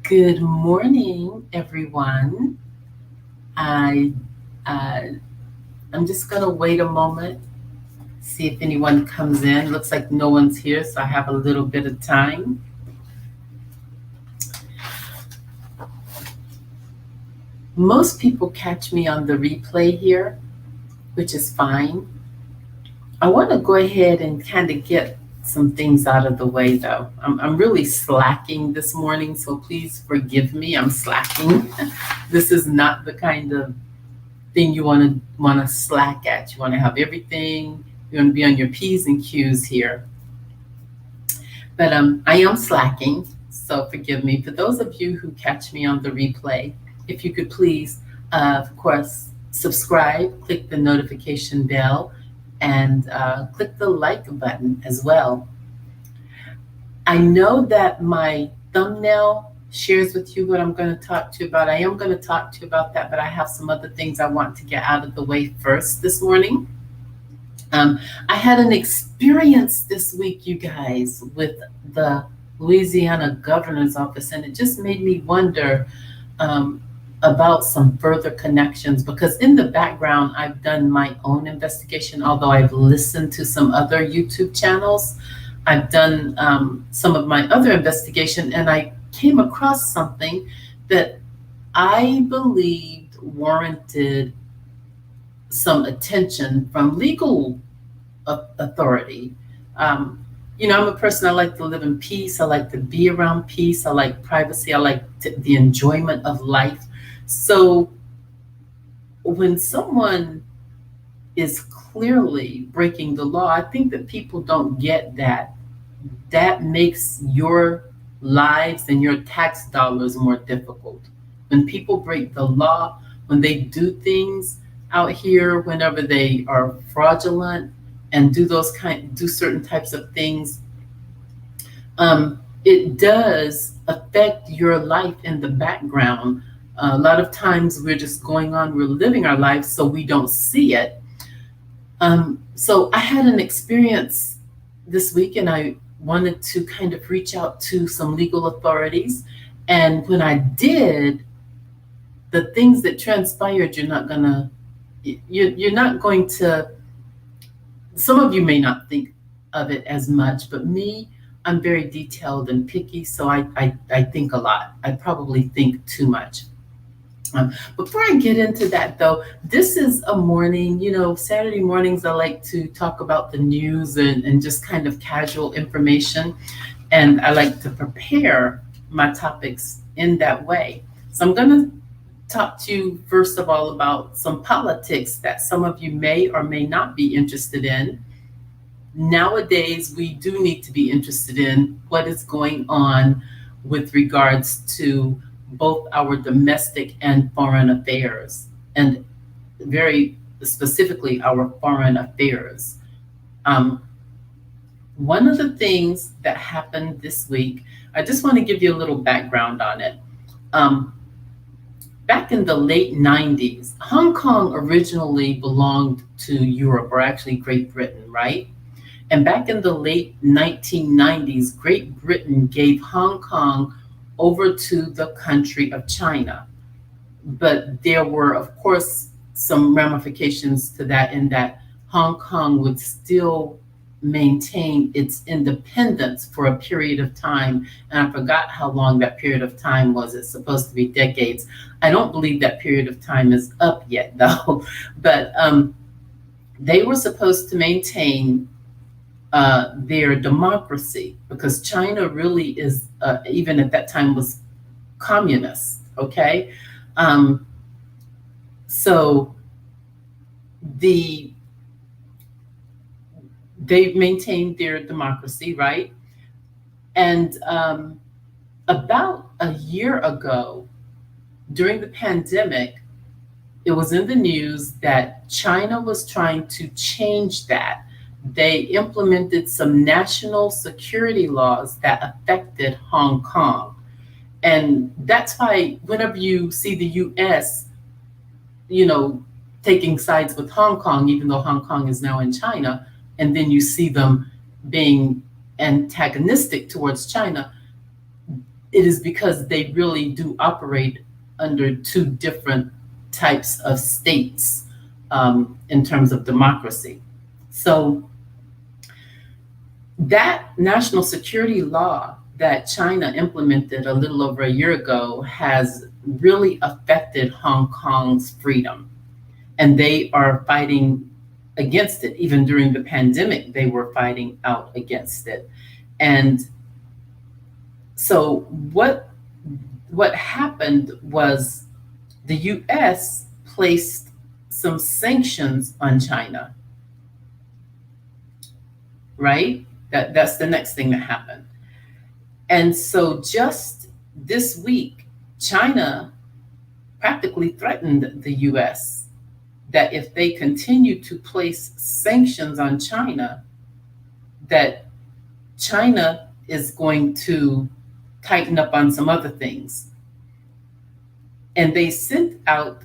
Good morning, everyone. I uh, I'm just gonna wait a moment, see if anyone comes in. Looks like no one's here, so I have a little bit of time. Most people catch me on the replay here, which is fine. I want to go ahead and kind of get some things out of the way, though. I'm really slacking this morning, so please forgive me. I'm slacking. This is not the kind of thing you want to slack at. You want to have everything. You want to be on your P's and Q's here. But I am slacking, so forgive me. For those of you who catch me on the replay, if you could please, of course, subscribe, click the notification bell, and click the like button as well. I know that my thumbnail shares with you what I'm going to talk to you about. I am going to talk to you about that, but I have some other things I want to get out of the way first this morning. I had an experience this week, you guys, with the Louisiana Governor's office, and it just made me wonder about some further connections, because in the background, I've done my own investigation, although I've listened to some other YouTube channels. I've done some of my other investigation, and I came across something that I believed warranted some attention from legal authority. I'm a person, I like to live in peace. I like to be around peace. I like privacy. I like the enjoyment of life. So when someone is clearly breaking the law, I think that people don't get that. That makes your lives and your tax dollars more difficult. When people break the law, when they do things out here, whenever they are fraudulent and do certain types of things, it does affect your life in the background. A lot of times we're just going on, we're living our lives, so we don't see it. So I had an experience this week, and I wanted to kind of reach out to some legal authorities. And when I did, the things that transpired, you're not going to, some of you may not think of it as much, but me, I'm very detailed and picky, so I think a lot. I probably think too much. Before I get into that, though, this is a morning, Saturday mornings, I like to talk about the news and just kind of casual information. And I like to prepare my topics in that way. So I'm going to talk to you, first of all, about some politics that some of you may or may not be interested in. Nowadays, we do need to be interested in what is going on with regards to both our domestic and foreign affairs, and very specifically our foreign affairs. One of the things that happened this week, I just want to give you a little background on it. Back in the late 90s, Hong Kong originally belonged to Europe, or actually Great Britain, right? And back in the late 1990s, Great Britain gave Hong Kong over to the country of China. But there were, of course, some ramifications to that, in that Hong Kong would still maintain its independence for a period of time. And I forgot how long that period of time was. It's supposed to be decades. I don't believe that period of time is up yet, though. But they were supposed to maintain their democracy, because China really is, even at that time, was communist, okay? So they maintained their democracy, right? And about a year ago, during the pandemic, it was in the news that China was trying to change that. They implemented some national security laws that affected Hong Kong. And that's why whenever you see the US, taking sides with Hong Kong, even though Hong Kong is now in China, and then you see them being antagonistic towards China, it is because they really do operate under two different types of states in terms of democracy. So that national security law that China implemented a little over a year ago has really affected Hong Kong's freedom. And they are fighting against it. Even during the pandemic, they were fighting out against it. And so what happened was the US placed some sanctions on China, right? That's the next thing that happened. And so just this week, China practically threatened the US that if they continue to place sanctions on China, that China is going to tighten up on some other things. And they sent out,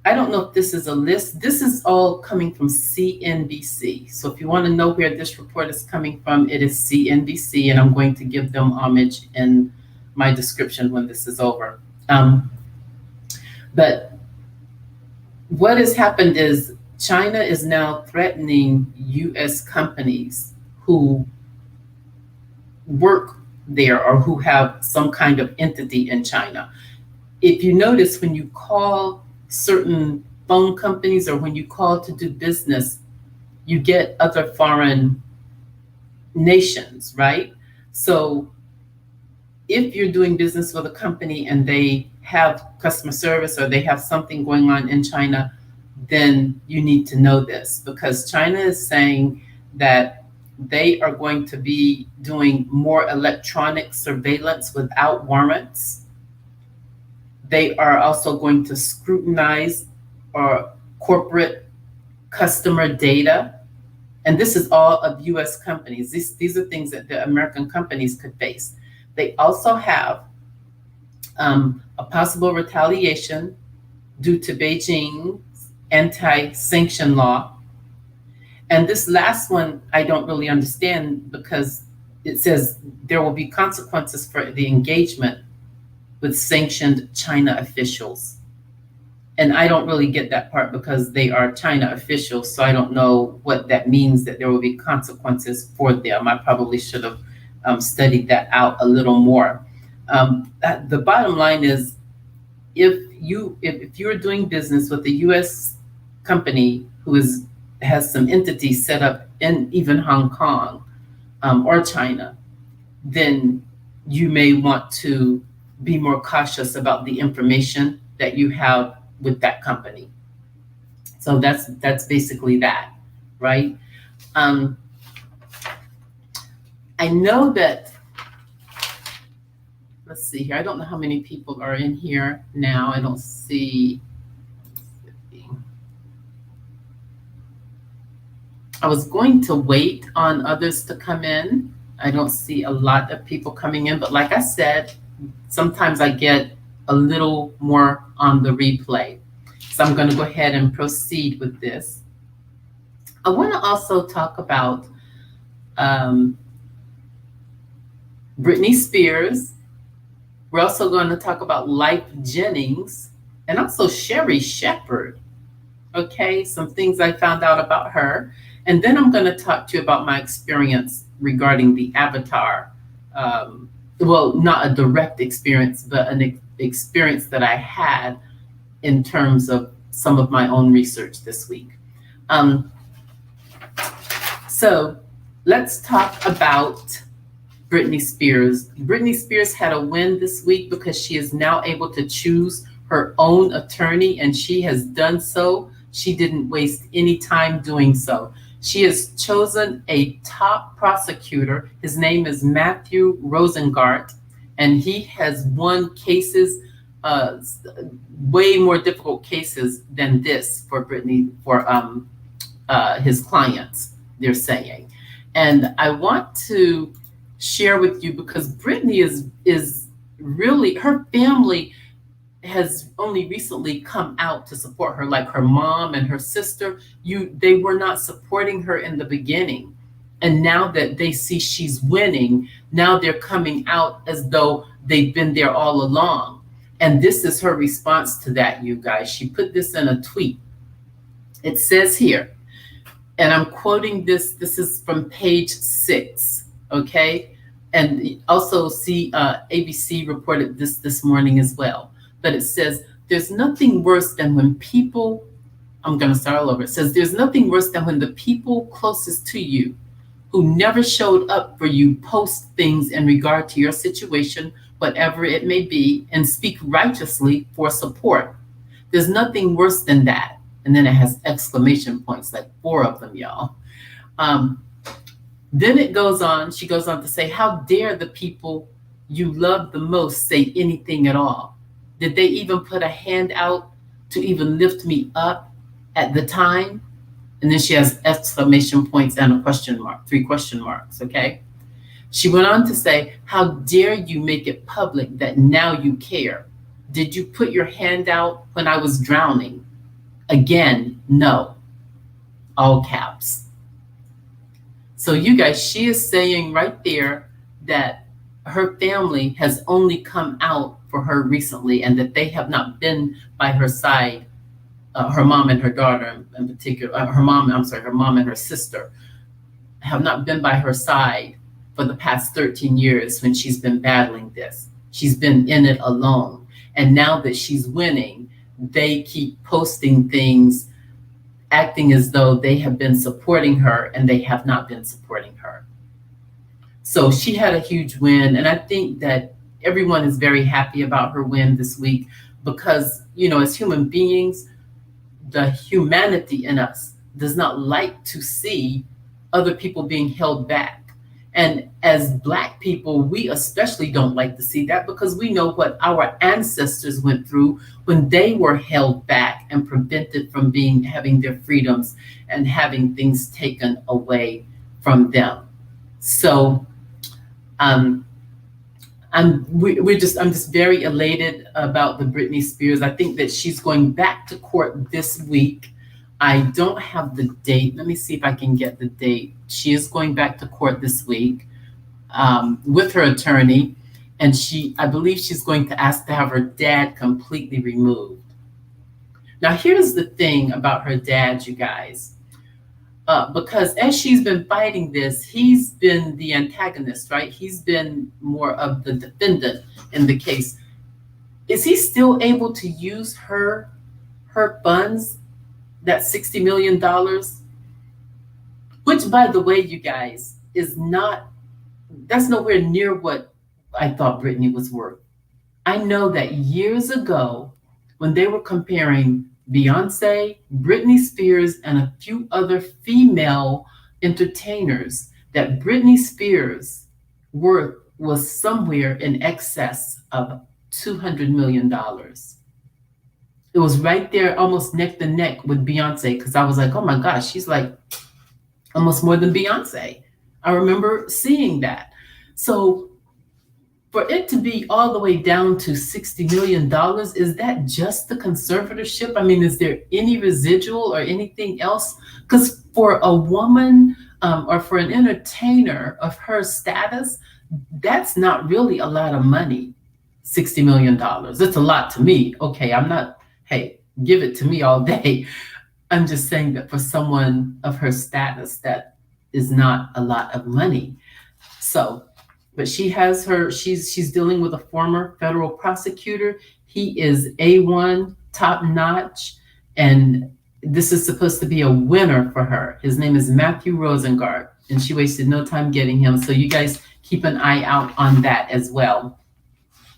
I don't know if this is a list, this is all coming from CNBC. So if you want to know where this report is coming from, it is CNBC, and I'm going to give them homage in my description when this is over. But what has happened is China is now threatening US companies who work there or who have some kind of entity in China. If you notice, when you call certain phone companies or when you call to do business, you get other foreign nations, right? So if you're doing business with a company and they have customer service or they have something going on in China, then you need to know this, because China is saying that they are going to be doing more electronic surveillance without warrants. They are also going to scrutinize our corporate customer data. And this is all of US companies. These are things that the American companies could face. They also have a possible retaliation due to Beijing's anti-sanction law. And this last one, I don't really understand, because it says there will be consequences for the engagement with sanctioned China officials. And I don't really get that part, because they are China officials, so I don't know what that means, that there will be consequences for them. I probably should have studied that out a little more. The bottom line is, if you're doing business with a U.S. company who has some entities set up in even Hong Kong or China, then you may want to be more cautious about the information that you have with that company. So that's basically that, right? I know that, let's see here, I don't know how many people are in here now. I don't see. I was going to wait on others to come in. I don't see a lot of people coming in, but like I said, sometimes I get a little more on the replay. So I'm going to go ahead and proceed with this. I want to also talk about Britney Spears. We're also going to talk about Life Jennings and also Sherry Shepherd. Okay, some things I found out about her. And then I'm going to talk to you about my experience regarding the avatar. Well, not a direct experience, but an experience that I had in terms of some of my own research this week. So let's talk about Britney Spears. Britney Spears had a win this week because she is now able to choose her own attorney, and she has done so. She didn't waste any time doing so. She has chosen a top prosecutor. His name is Matthew Rosengart, and he has won cases, way more difficult cases than this for Britney, for his clients, they're saying. And I want to share with you, because Britney is really, her family has only recently come out to support her, like her mom and her sister. They were not supporting her in the beginning. And now that they see she's winning, now they're coming out as though they've been there all along. And this is her response to that, you guys. She put this in a tweet. It says here, and I'm quoting this is from page 6, okay? And also ABC reported this morning as well. But it says, there's nothing worse than when people, I'm gonna start all over. It says, there's nothing worse than when the people closest to you who never showed up for you post things in regard to your situation, whatever it may be, and speak righteously for support. There's nothing worse than that. And then it has exclamation points, like 4 of them, y'all. Then it goes on, she goes on to say, how dare the people you love the most say anything at all? Did they even put a hand out to even lift me up at the time? And then she has exclamation points and a question mark, 3 question marks, okay? She went on to say, how dare you make it public that now you care? Did you put your hand out when I was drowning? Again, no, all caps. So you guys, she is saying right there that her family has only come out for her recently and that they have not been by her side, her mom and her daughter in particular, her mom and her sister have not been by her side for the past 13 years when she's been battling this. She's been in it alone. And now that she's winning, they keep posting things, acting as though they have been supporting her, and they have not been supporting her. So she had a huge win, and I think that everyone is very happy about her win this week because, you know, as human beings, the humanity in us does not like to see other people being held back. And as Black people, we especially don't like to see that because we know what our ancestors went through when they were held back and prevented from having their freedoms and having things taken away from them. So I'm just very elated about the Britney Spears. I think that she's going back to court this week. I don't have the date. Let me see if I can get the date. She is going back to court this week with her attorney, and I believe she's going to ask to have her dad completely removed. Now, here's the thing about her dad, you guys, because as she's been fighting this, he's been the antagonist, right? He's been more of the defendant in the case. Is he still able to use her funds, that $60 million, which, by the way, you guys, that's nowhere near what I thought Britney was worth. I know that years ago, when they were comparing Beyonce, Britney Spears, and a few other female entertainers, that Britney Spears' worth was somewhere in excess of $200 million. It was right there, almost neck to neck with Beyonce, because I was like, oh my gosh, she's like almost more than Beyonce. I remember seeing that. So for it to be all the way down to $60 million, is that just the conservatorship? I mean, is there any residual or anything else? Because for a woman or for an entertainer of her status, that's not really a lot of money, $60 million. It's a lot to me. Okay, I'm not, hey, give it to me all day. I'm just saying that for someone of her status, that is not a lot of money. So, but she's dealing with a former federal prosecutor. He is A1, top notch, and this is supposed to be a winner for her. His name is Matthew Rosengart, and she wasted no time getting him. So you guys keep an eye out on that as well.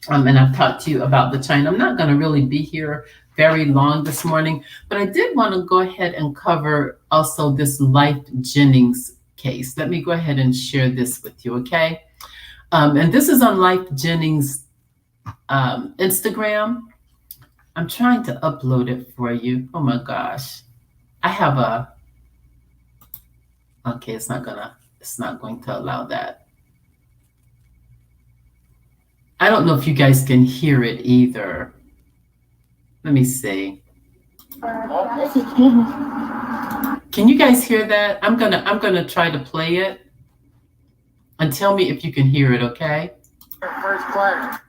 And I've talked to you about the China. I'm not going to really be here very long this morning, but I did want to go ahead and cover also this Life Jennings case. Let me go ahead and share this with you, okay? And this is on Life Jennings Instagram. I'm trying to upload it for you. Oh my gosh. I have okay, it's not going to allow that. I don't know if you guys can hear it either. Let me see. Can you guys hear that? I'm gonna try to play it. And tell me if you can hear it, okay? First class.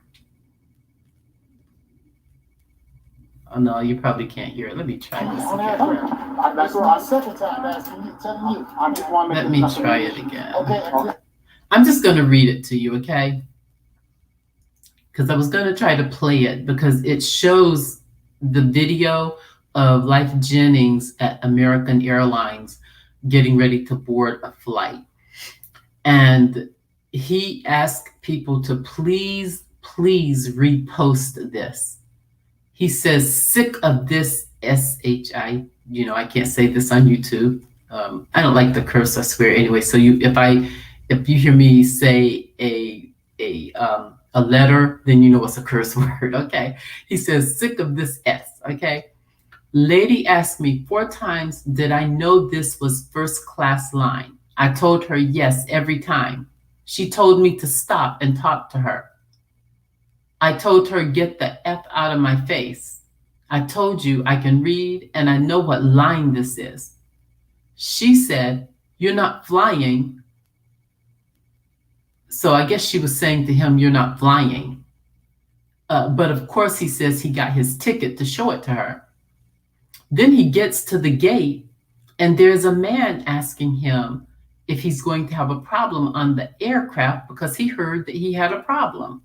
Oh no, you probably can't hear it. Let me try this again. That's what I second time asking you, telling you. I just want to Let me try it again. Okay. I'm just going to read it to you, okay? Because I was going to try to play it because it shows the video of Life Jennings at American Airlines getting ready to board a flight. And he asked people to please repost this. He says, sick of this SHI, I can't say this on YouTube. I don't like the curse, I swear anyway. So if you hear me say a letter, then you know it's a curse word, okay? He says, sick of this S, okay? Lady asked me 4 times, did I know this was first class line? I told her yes every time. She told me to stop and talk to her. I told her, get the F out of my face. I told you I can read and I know what line this is. She said, you're not flying. So I guess she was saying to him, you're not flying. But of course he says he got his ticket to show it to her. Then he gets to the gate and there's a man asking him if he's going to have a problem on the aircraft because he heard that he had a problem.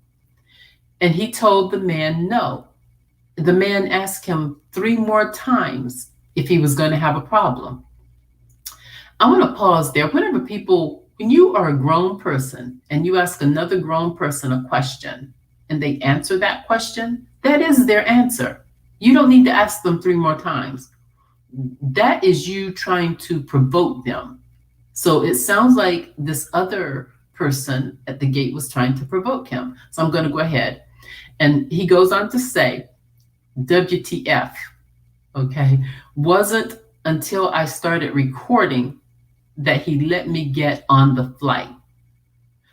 And he told the man no. The man asked him 3 more times if he was going to have a problem. I want to pause there. When you are a grown person and you ask another grown person a question and they answer that question, that is their answer. You don't need to ask them 3 more times. That is you trying to provoke them. So it sounds like this other person at the gate was trying to provoke him. So I'm going to go ahead. And he goes on to say, WTF, okay, wasn't until I started recording that he let me get on the flight.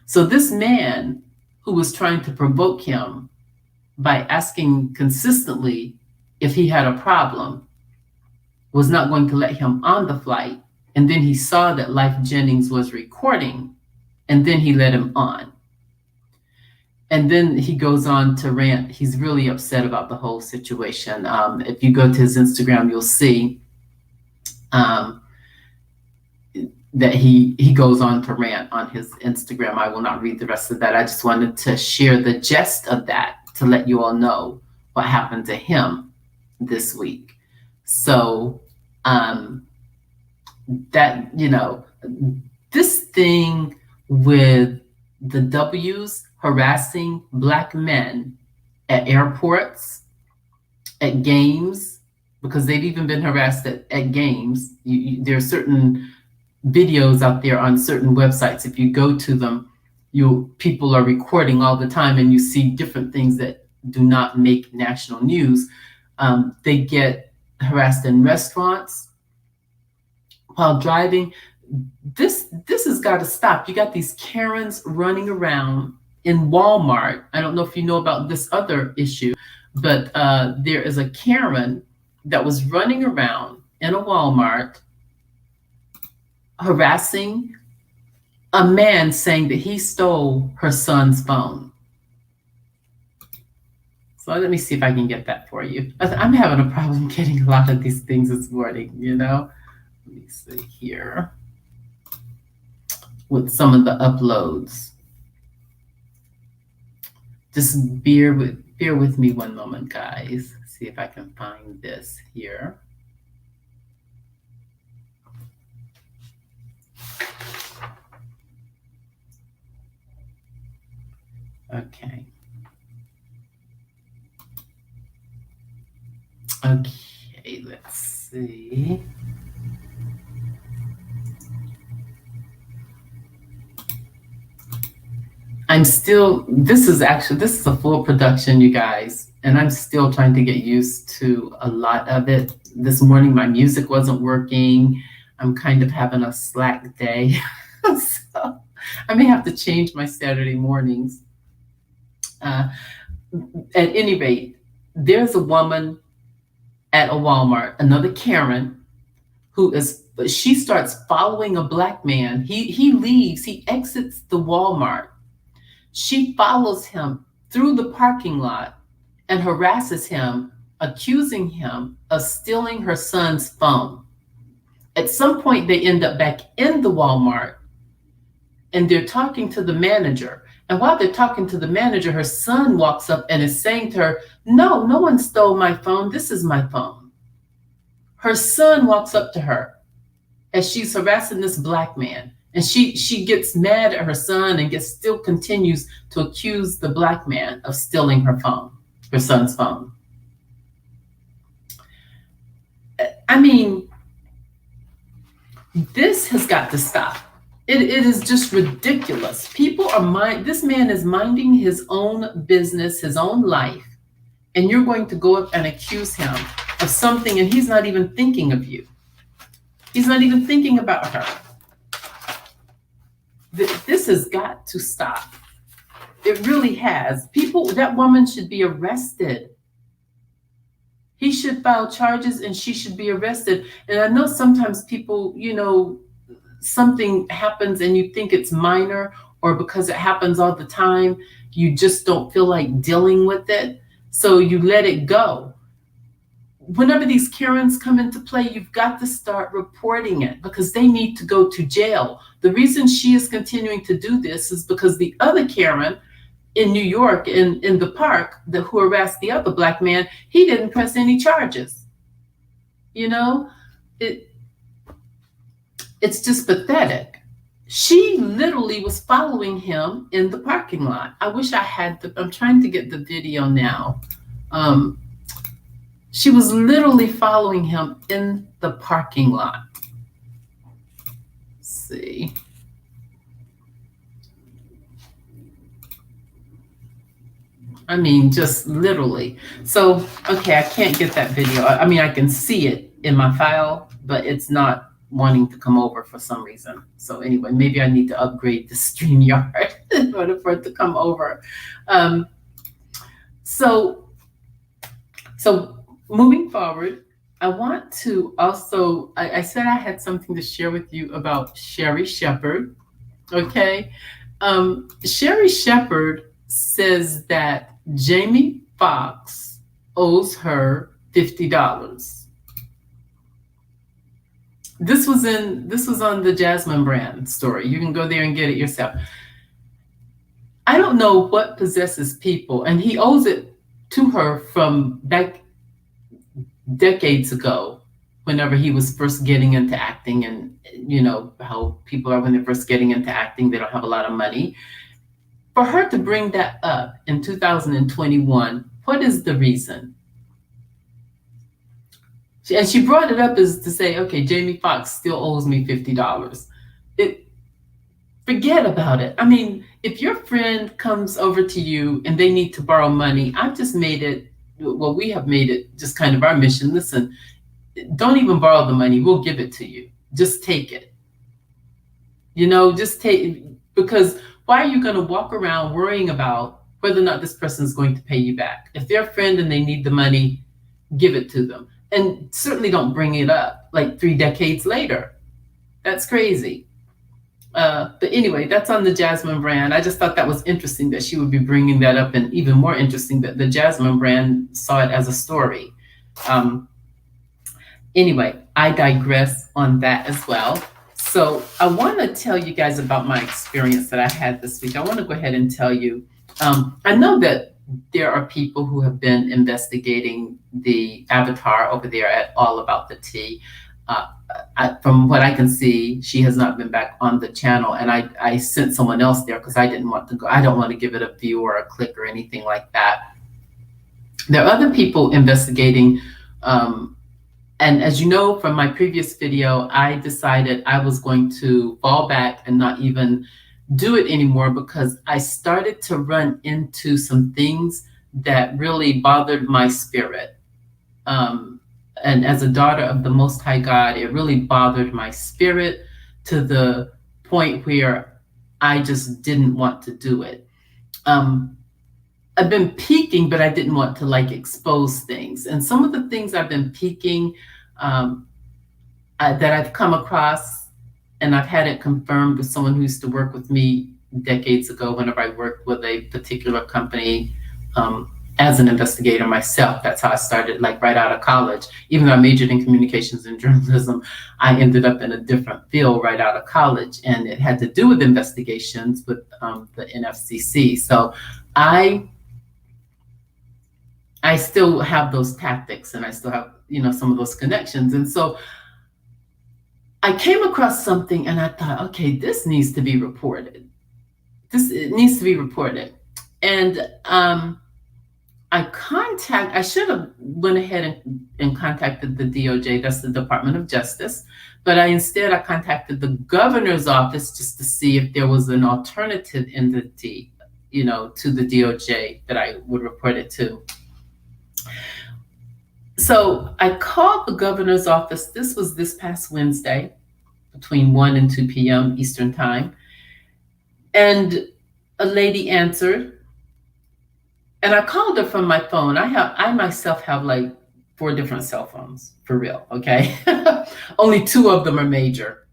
So this man who was trying to provoke him by asking consistently if he had a problem was not going to let him on the flight. And then he saw that Life Jennings was recording, and then he let him on. And then he goes on to rant. He's really upset about the whole situation. If you go to his Instagram, you'll see that he goes on to rant on his Instagram. I will not read the rest of that. I just wanted to share the gist of that to let you all know what happened to him this week. So that, this thing with the W's harassing Black men at airports, at games, because they've even been harassed at games. There are certain videos out there on certain websites. If you go to them, people are recording all the time and you see different things that do not make national news. They get harassed in restaurants while driving. This has got to stop. You got these Karens running around in Walmart. I don't know if you know about this other issue, but there is a Karen that was running around in a Walmart harassing a man saying that he stole her son's phone. So let me see if I can get that for you. I'm having a problem getting a lot of these things this morning, Let me see here with some of the uploads. Just bear with me one moment, guys. See if I can find this here. Okay. Okay, let's see. This is a full production, you guys, and I'm still trying to get used to a lot of it. This morning, my music wasn't working. I'm kind of having a slack day. So I may have to change my Saturday mornings. At any rate, there's a woman at a Walmart, another Karen, she starts following a black man. He leaves, he exits the Walmart. She follows him through the parking lot and harasses him, accusing him of stealing her son's phone. At some point, they end up back in the Walmart and they're talking to the manager. And while they're talking to the manager, her son walks up and is saying to her, "No, no one stole my phone. This is my phone." Her son walks up to her as she's harassing this black man. And she gets mad at her son and still continues to accuse the black man of stealing her phone, her son's phone. I mean, this has got to stop. It is just ridiculous. This man is minding his own business, his own life, and you're going to go up and accuse him of something, and he's not even thinking of you. He's not even thinking about her. This has got to stop. It really has. That woman should be arrested. He should file charges and she should be arrested. And I know sometimes people, something happens and you think it's minor, or because it happens all the time, you just don't feel like dealing with it. So you let it go. Whenever these Karens come into play, you've got to start reporting it because they need to go to jail. The reason she is continuing to do this is because the other Karen in New York, in the park, who harassed the other black man, he didn't press any charges. It's just pathetic. She literally was following him in the parking lot. I wish I had I'm trying to get the video now. She was literally following him in the parking lot. Let's see. I mean, just literally. So, okay, I can't get that video. I mean, I can see it in my file, but it's not wanting to come over for some reason. So anyway, maybe I need to upgrade the StreamYard in order for it to come over. So moving forward, I want to also, I said I had something to share with you about Sherri Shepherd, okay? Sherri Shepherd says that Jamie Foxx owes her $50. This was on the Jasmine Brand story. You can go there and get it yourself. I don't know what possesses people, and he owes it to her from back decades ago, whenever he was first getting into acting, and how people are when they're first getting into acting, they don't have a lot of money. For her to bring that up in 2021, what is the reason? And she brought it up as to say, okay, Jamie Foxx still owes me $50. Forget about it. I mean, if your friend comes over to you and they need to borrow money, we have made it just kind of our mission. Listen, don't even borrow the money. We'll give it to you. Just take it. Just take it, because why are you going to walk around worrying about whether or not this person is going to pay you back? If they're a friend and they need the money, give it to them. And certainly don't bring it up like 3 decades later. That's crazy. But anyway, that's on the Jasmine Brand. I just thought that was interesting that she would be bringing that up, and even more interesting that the Jasmine Brand saw it as a story. Anyway, I digress on that as well. So I want to tell you guys about my experience that I had this week. I want to go ahead and tell you, I know that there are people who have been investigating the avatar over there at All About the Tea. From what I can see, she has not been back on the channel, and I sent someone else there because I didn't want to go. I don't want to give it a view or a click or anything like that. There are other people investigating, and as you know from my previous video, I decided I was going to fall back and not even do it anymore because I started to run into some things that really bothered my spirit. And as a daughter of the Most High God, it really bothered my spirit to the point where I just didn't want to do it. I've been peeking, but I didn't want to expose things. And some of the things I've been peeking, that I've come across, and I've had it confirmed with someone who used to work with me decades ago whenever I worked with a particular company as an investigator myself. That's how I started, like right out of college. Even though I majored in communications and journalism, I ended up in a different field right out of college, and it had to do with investigations with the NFCC. So I still have those tactics, and I still have, some of those connections. And so I came across something and I thought, okay, this needs to be reported. It needs to be reported. And I should have went ahead and contacted the DOJ, that's the Department of Justice, but instead I contacted the governor's office just to see if there was an alternative entity, to the DOJ that I would report it to. So I called the governor's office. This was this past Wednesday between 1 and 2 p.m. Eastern time. And a lady answered. And I called her from my phone. I myself have like 4 different cell phones, for real, okay? Only 2 of them are major.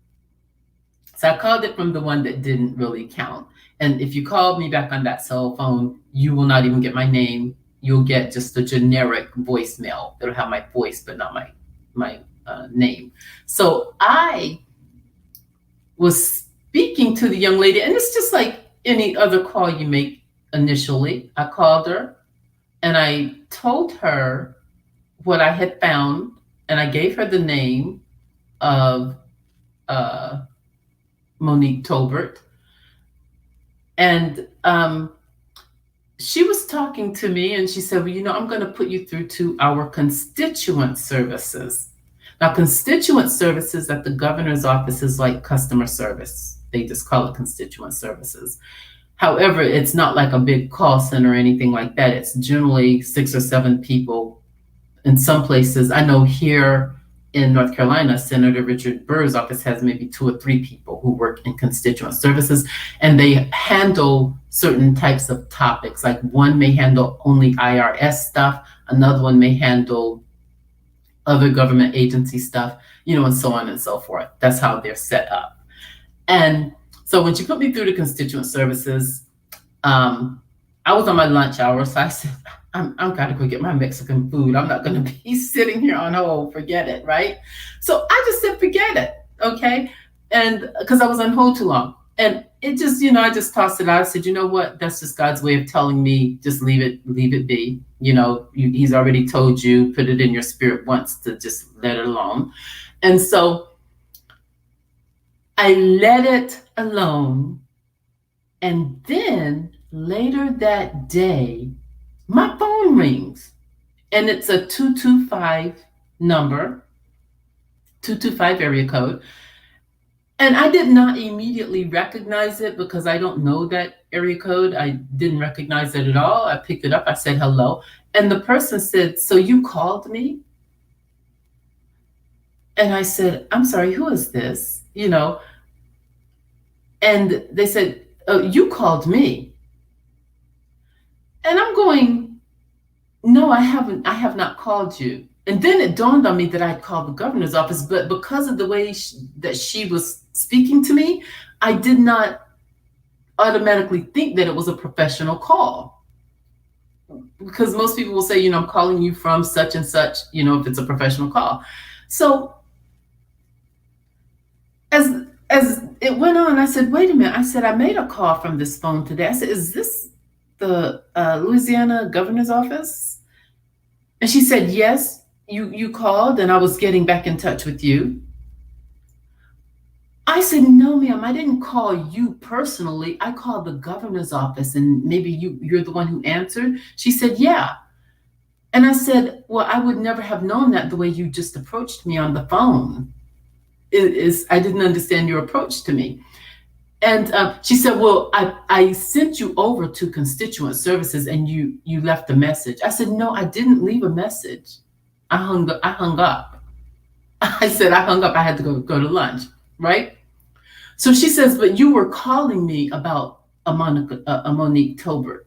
So I called it from the one that didn't really count. And if you called me back on that cell phone, you will not even get my name. You'll get just a generic voicemail. It'll have my voice, but not my name. So I was speaking to the young lady, and it's just like any other call you make initially. I called her and I told her what I had found, and I gave her the name of Monique Tolbert. And she was talking to me and she said, well, I'm going to put you through to our constituent services. Now, constituent services at the governor's office is like customer service. They just call it constituent services. However, it's not like a big call center or anything like that. It's generally 6 or 7 people. In some places, I know here in North Carolina, Senator Richard Burr's office has maybe 2 or 3 people who work in constituent services, and they handle certain types of topics. Like one may handle only IRS stuff, another one may handle other government agency stuff, and so on and so forth. That's how they're set up. And so when she put me through to constituent services, I was on my lunch hour, so I said, I'm gotta go get my Mexican food. I'm not gonna be sitting here on hold, forget it, right? So I just said, forget it, okay? And because I was on hold too long. And it just, I just tossed it out. I said, you know what? That's just God's way of telling me, just leave it be. He's already told you, put it in your spirit once to just let it alone. And so I let it alone. And then later that day, my phone rings, and it's a 225 number, 225 area code. And I did not immediately recognize it because I don't know that area code. I didn't recognize it at all. I picked it up, I said hello. And the person said, so you called me? And I said, I'm sorry, who is this? And they said, oh, you called me. And I'm going, no, I haven't. I have not called you. And then it dawned on me that I had called the governor's office, but because of the way that she was speaking to me, I did not automatically think that it was a professional call. Because most people will say, I'm calling you from such and such, if it's a professional call. So as it went on, I said, wait a minute. I said, I made a call from this phone today. I said, is this the Louisiana Governor's office? And she said, yes, you called and I was getting back in touch with you. I said, no, ma'am, I didn't call you personally. I called the governor's office and maybe you're the one who answered. She said, yeah. And I said, well, I would never have known that the way you just approached me on the phone. I didn't understand your approach to me. And she said, well, I sent you over to constituent services and you left a message. I said, no, I didn't leave a message. I hung up. I said, I hung up. I had to go to lunch, right? So she says, but you were calling me about a Monique Tolbert,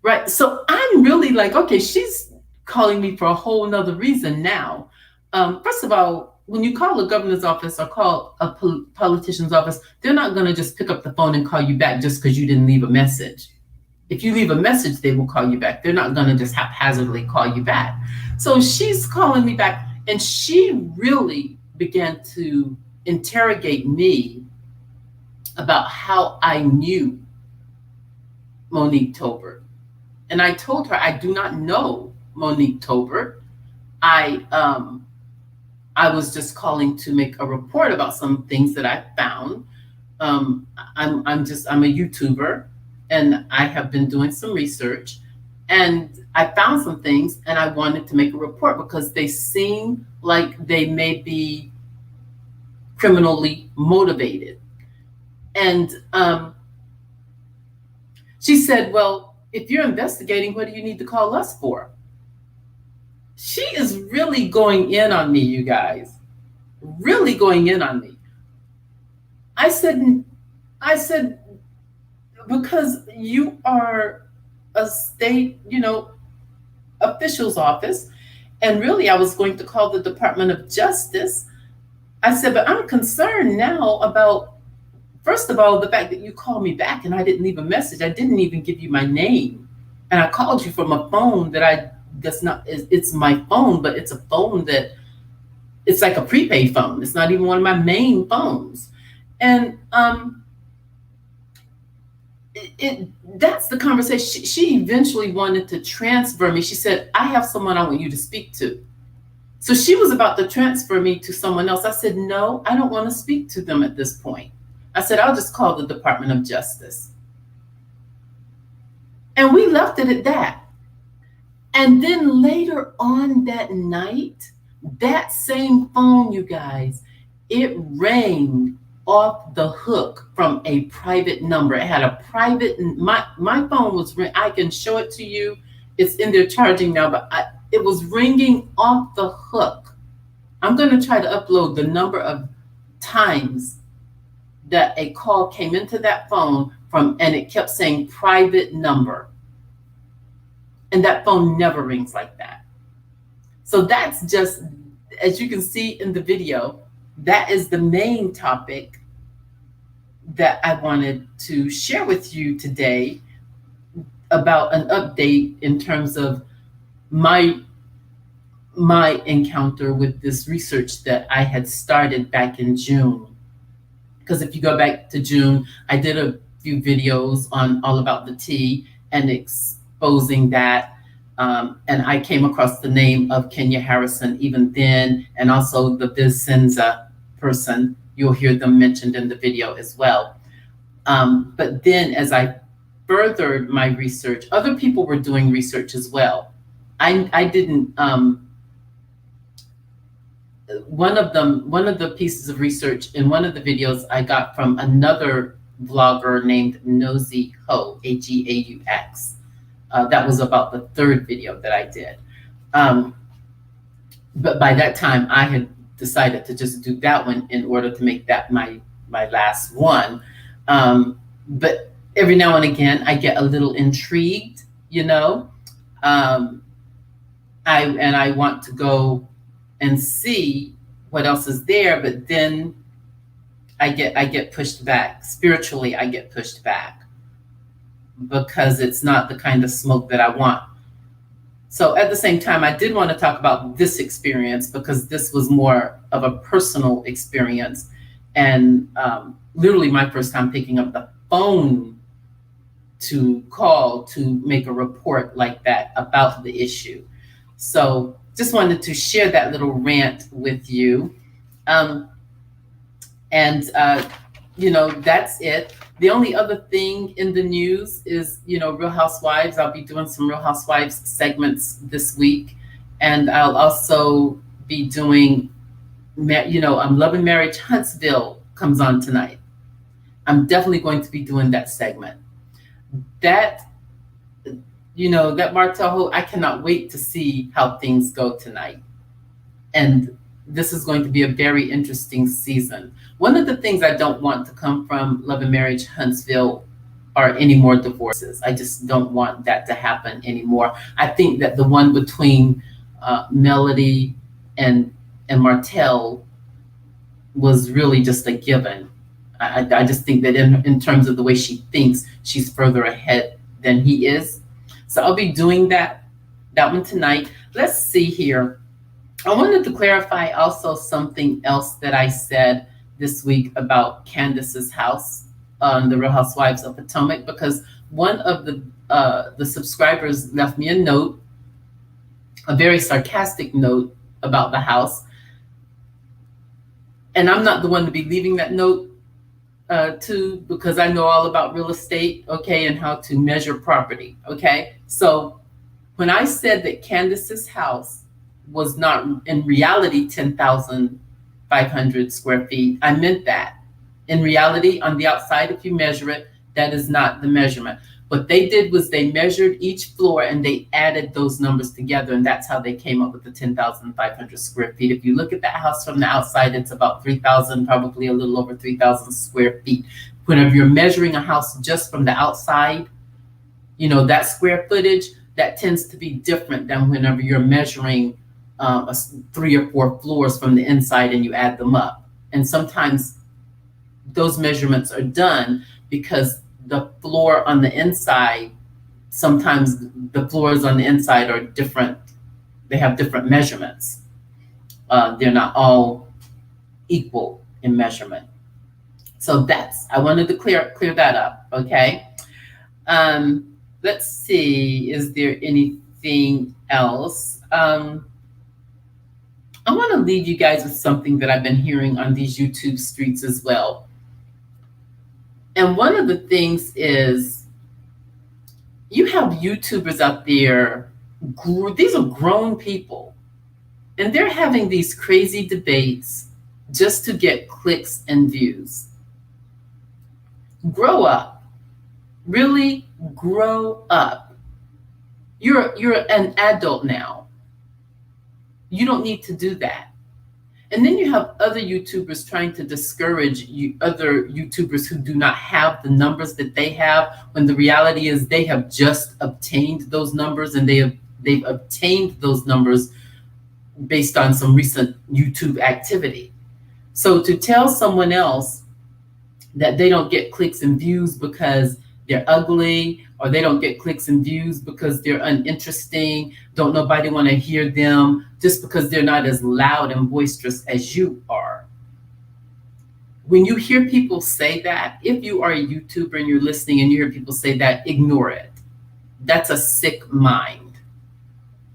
right? So I'm really like, okay, she's calling me for a whole nother reason now. First of all, when you call a governor's office or call a politician's office, they're not going to just pick up the phone and call you back just because you didn't leave a message. If you leave a message, they will call you back. They're not going to just haphazardly call you back. So she's calling me back, and she really began to interrogate me about how I knew Monique Tolbert. And I told her I do not know Monique Tolbert. I was just calling to make a report about some things that I found. I'm a YouTuber, and I have been doing some research, and I found some things, and I wanted to make a report because they seem like they may be criminally motivated. And she said, well, if you're investigating, what do you need to call us for? She is really going in on me, you guys, really going in on me. I said, because you are a state, official's office, and really I was going to call the Department of Justice. I said, but I'm concerned now about, first of all, the fact that you called me back and I didn't leave a message. I didn't even give you my name. And I called you from a phone it's my phone, but it's a phone that, it's like a prepaid phone. It's not even one of my main phones. And that's the conversation. She eventually wanted to transfer me. She said, I have someone I want you to speak to. So she was about to transfer me to someone else. I said, no, I don't want to speak to them at this point. I said, I'll just call the Department of Justice. And we left it at that. And then later on that night, that same phone, you guys, it rang off the hook from a private number. It had a private, my phone was ring. I can show it to you. It's in there charging now, but it was ringing off the hook. I'm going to try to upload the number of times that a call came into that phone and it kept saying private number. And that phone never rings like that. So that's just, as you can see in the video, that is the main topic that I wanted to share with you today about an update in terms of my encounter with this research that I had started back in June. Because if you go back to June, I did a few videos on all about the tea and exposing that. And I came across the name of Kenya Harrison even then, and also the Vicenza person. You'll hear them mentioned in the video as well. But then as I furthered my research, other people were doing research as well. I didn't, one of the pieces of research in one of the videos I got from another vlogger named Nosy Ho, H-E-A-U-X. That was about the third video that I did. But by that time, I had decided to just do that one in order to make that my last one. But every now and again, I get a little intrigued, I want to go and see what else is there, but then I get pushed back. Spiritually, I get pushed back because it's not the kind of smoke that I want. So at the same time, I did want to talk about this experience because this was more of a personal experience, and literally my first time picking up the phone to call to make a report like that about the issue. So just wanted to share that little rant with you. That's it. The only other thing in the news is, Real Housewives. I'll be doing some Real Housewives segments this week. And I'll also be doing, Love and Marriage Huntsville comes on tonight. I'm definitely going to be doing that segment. That Martel, I cannot wait to see how things go tonight. And this is going to be a very interesting season. One of the things I don't want to come from Love and Marriage Huntsville are any more divorces. I just don't want that to happen anymore. I think that the one between Melody and Martel was really just a given. I just think that in terms of the way she thinks, she's further ahead than he is. So I'll be doing that one tonight. Let's see here. I wanted to clarify also something else that I said this week about Candace's house on the Real Housewives of Potomac, because one of the subscribers left me a note, a very sarcastic note about the house. And I'm not the one to be leaving that note to, because I know all about real estate, okay, and how to measure property, okay? So when I said that Candace's house was not in reality 10,500 square feet, I meant that. In reality, on the outside, if you measure it, that is not the measurement. What they did was they measured each floor and they added those numbers together, and that's how they came up with the 10,500 square feet. If you look at that house from the outside, it's about 3,000, probably a little over 3,000 square feet. Whenever you're measuring a house just from the outside, you know, that square footage, that tends to be different than whenever you're measuring 3 or 4 floors from the inside and you add them up. And sometimes those measurements are done because the floor on the inside, sometimes the floors on the inside are different. They have different measurements. They're not all equal in measurement. So I wanted to clear that up, okay? Let's see, is there anything else? I want to leave you guys with something that I've been hearing on these YouTube streets as well. And one of the things is, you have YouTubers out there, these are grown people, and they're having these crazy debates just to get clicks and views. Grow up. Really grow up. You're an adult now. You don't need to do that. And then you have other YouTubers trying to discourage other YouTubers who do not have the numbers that they have, when the reality is they have just obtained those numbers, and they've obtained those numbers based on some recent YouTube activity. So to tell someone else that they don't get clicks and views because they're ugly, or they don't get clicks and views because they're uninteresting, don't nobody want to hear them, just because they're not as loud and boisterous as you are. When you hear people say that, if you are a YouTuber and you're listening and you hear people say that, ignore it. That's a sick mind.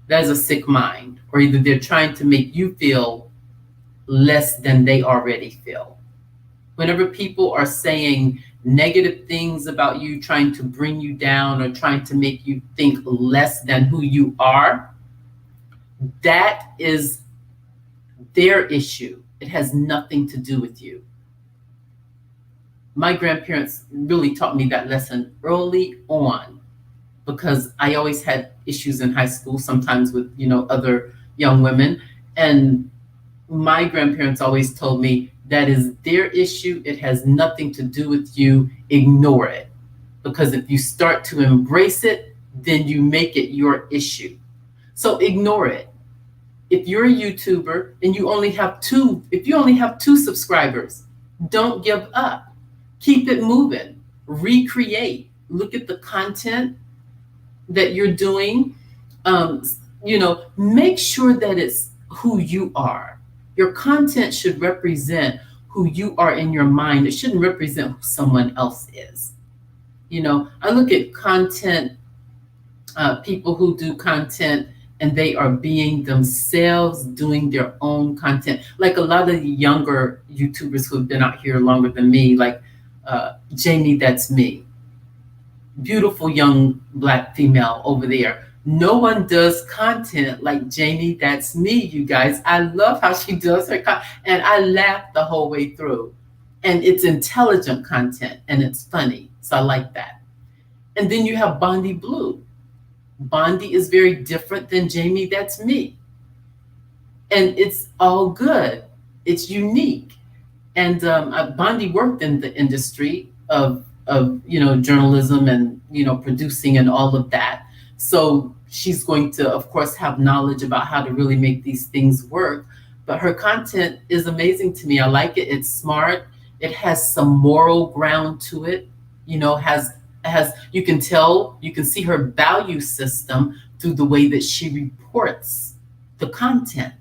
That is a sick mind. Or either they're trying to make you feel less than they already feel. Whenever people are saying negative things about you, trying to bring you down or trying to make you think less than who you are, that is their issue. It has nothing to do with you. My grandparents really taught me that lesson early on, because I always had issues in high school, sometimes with, other young women. And my grandparents always told me, that is their issue. It has nothing to do with you. Ignore it. Because if you start to embrace it, then you make it your issue. So ignore it. If you're a YouTuber and you only have 2 subscribers, don't give up. Keep it moving. Recreate. Look at the content that you're doing. Make sure that it's who you are. Your content should represent who you are in your mind. It shouldn't represent who someone else is. I look at content, people who do content, and they are being themselves, doing their own content. Like a lot of the younger YouTubers who have been out here longer than me, like Jamie, that's me. Beautiful young Black female over there. No one does content like Jamie, that's me, you guys. I love how she does her content, and I laugh the whole way through. And it's intelligent content, and it's funny, so I like that. And then you have Bondi Blue. Bondi is very different than Jamie, that's me. And it's all good. It's unique. And Bondi worked in the industry of journalism and, producing and all of that. So she's going to, of course, have knowledge about how to really make these things work. but her content is amazing to me. I like it. It's smart. It has some moral ground to it. You know, has you can tell, you can see her value system through the way that she reports the content.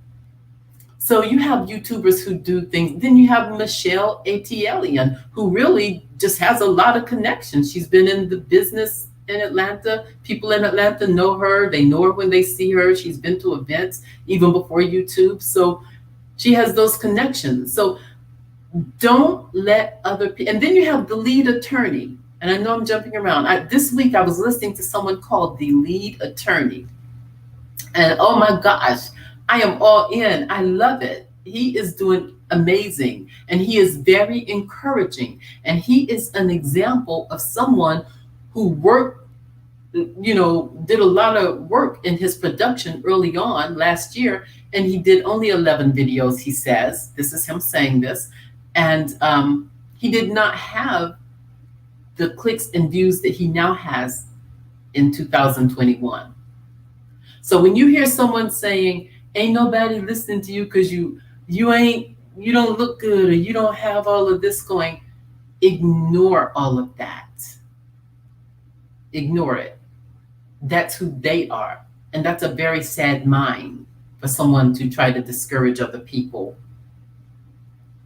So you have YouTubers who do things. Then you have Michelle Atalian, who really just has a lot of connections. She's been in the business in Atlanta. People in Atlanta know her. They know her when they see her. She's been to events even before YouTube. So she has those connections. So don't let other people. And then you have the lead attorney. And I know I'm jumping around. This week I was listening to someone called the lead attorney. And oh my gosh, I am all in. I love it. He is doing amazing. And he is very encouraging. And he is an example of someone who worked, you know, did a lot of work in his production early on last year. And he did only 11 videos, he says. This is him saying this. And he did not have the clicks and views that he now has in 2021. So when you hear someone saying, ain't nobody listening to you because you don't look good, or you don't have all of this going, ignore all of that. Ignore it. That's who they are. And that's a very sad mind for someone to try to discourage other people,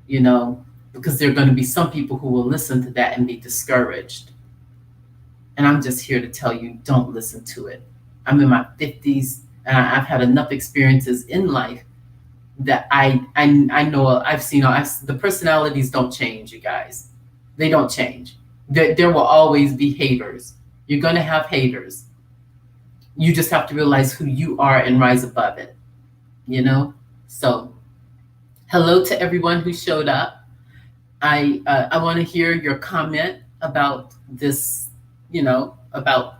you know, because there are going to be some people who will listen to that and be discouraged. And I'm just here to tell you, don't listen to it. I'm in my 50s, and I've had enough experiences in life that I know I've seen. The personalities don't change, you guys. They don't change. There will always be haters. You're going to have haters. You just have to realize who you are and rise above it, you know? So hello to everyone who showed up. I want to hear your comment about this, you know, about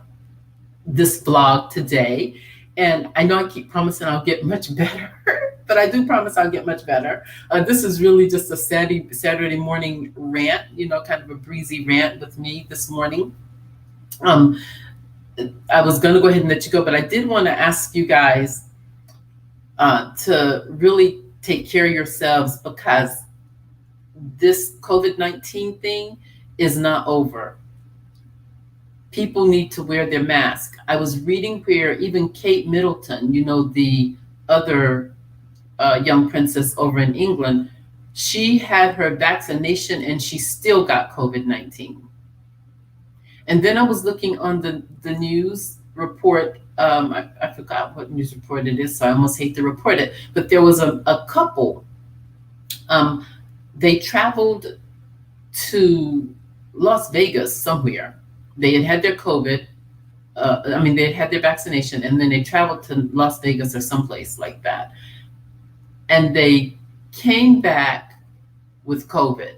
this vlog today. And I know I keep promising I'll get much better, but I do promise I'll get much better. This is really just a Saturday morning rant, you know, kind of a breezy rant with me this morning. I was going to go ahead and let you go, but I did want to ask you guys to really take care of yourselves, because this COVID-19 thing is not over. People need to wear their mask. I was reading where even Kate Middleton, you know, the other young princess over in England, she had her vaccination and she still got COVID-19. And then I was looking on the news report. I forgot what news report it is, so I almost hate to report it. But there was a couple. They traveled to Las Vegas somewhere. They had had their COVID. They had had their vaccination, and then they traveled to Las Vegas or someplace like that. And they came back with COVID.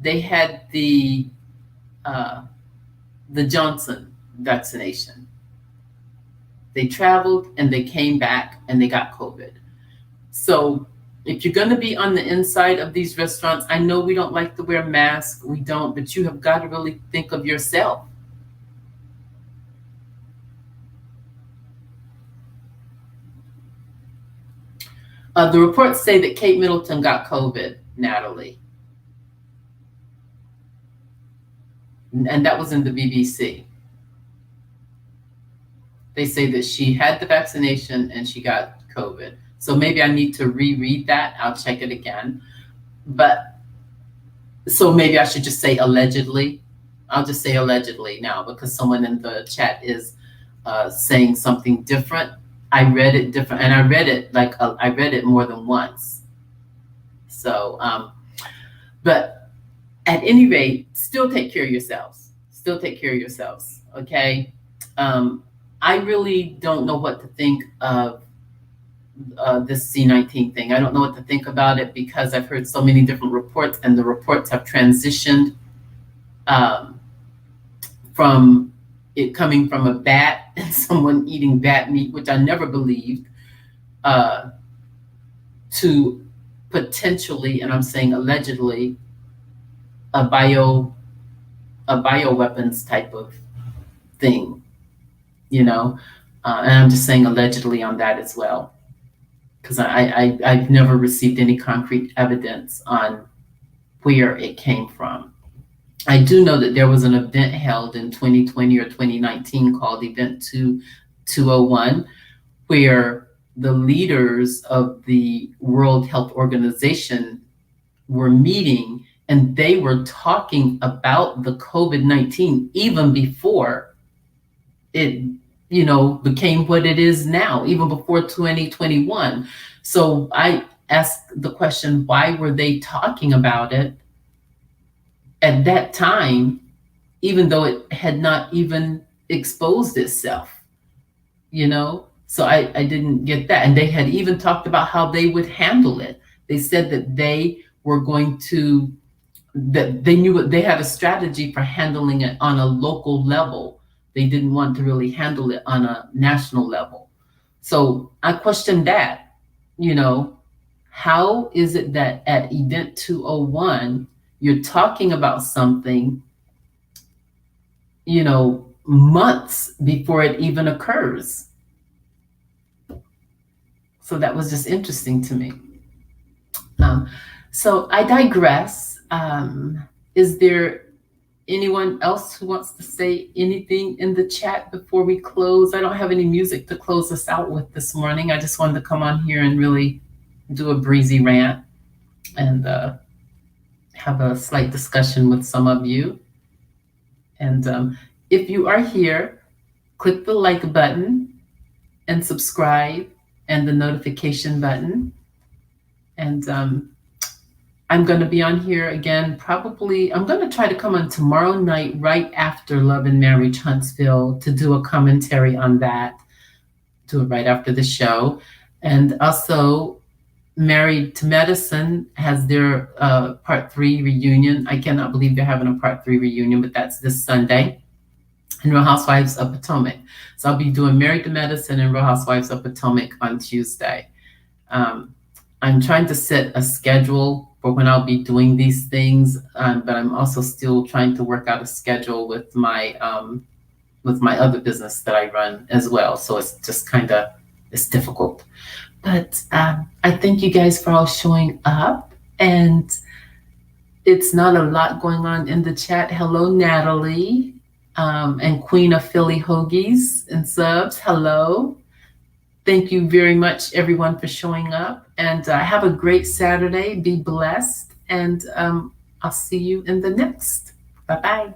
They had the Johnson vaccination. They traveled and they came back and they got COVID. So if you're going to be on the inside of these restaurants, I know we don't like to wear masks. We don't, but you have got to really think of yourself. The reports say that Kate Middleton got COVID, Natalie. And that was in the BBC. They say that she had the vaccination and she got COVID. So maybe I need to reread that. I'll check it again. But so maybe I should just say allegedly. I'll just say allegedly now, because someone in the chat is saying something different. I read it different, and I read it more than once. So, but at any rate, still take care of yourselves. Still take care of yourselves, okay? I really don't know what to think of this C-19 thing. I don't know what to think about it, because I've heard so many different reports, and the reports have transitioned from it coming from a bat and someone eating bat meat, which I never believed, to potentially, and I'm saying allegedly, a bioweapons type of thing, you know, and I'm just saying allegedly on that as well. because I've never received any concrete evidence on where it came from. I do know that there was an event held in 2020 or 2019 called Event 201, where the leaders of the World Health Organization were meeting, and they were talking about the COVID-19 even before it, became what it is now, even before 2021. So I asked the question, why were they talking about it at that time, even though it had not even exposed itself, So I didn't get that. And they had even talked about how they would handle it. They said that they were going to, that they knew they had a strategy for handling it on a local level. They didn't want to really handle it on a national level. So I questioned that, how is it that at Event 201, you're talking about something, months before it even occurs? So that was just interesting to me. So I digress. Is there anyone else who wants to say anything in the chat before we close? I don't have any music to close us out with this morning. I just wanted to come on here and really do a breezy rant and have a slight discussion with some of you. And if you are here, click the like button and subscribe and the notification button. And I'm going to be on here again, probably, I'm going to try to come on tomorrow night, right after Love and Marriage Huntsville, to do a commentary on that, do it right after the show. And also, Married to Medicine has their part 3 reunion. I cannot believe they're having a part 3 reunion, but that's this Sunday in Real Housewives of Potomac. So I'll be doing Married to Medicine and Real Housewives of Potomac on Tuesday. I'm trying to set a schedule for when I'll be doing these things, but I'm also still trying to work out a schedule with my other business that I run as well. So it's just it's difficult. But I thank you guys for all showing up, and it's not a lot going on in the chat. Hello, Natalie, and Queen of Philly Hoagies and subs. Hello. Thank you very much, everyone, for showing up, and have a great Saturday. Be blessed, and I'll see you in the next. Bye-bye.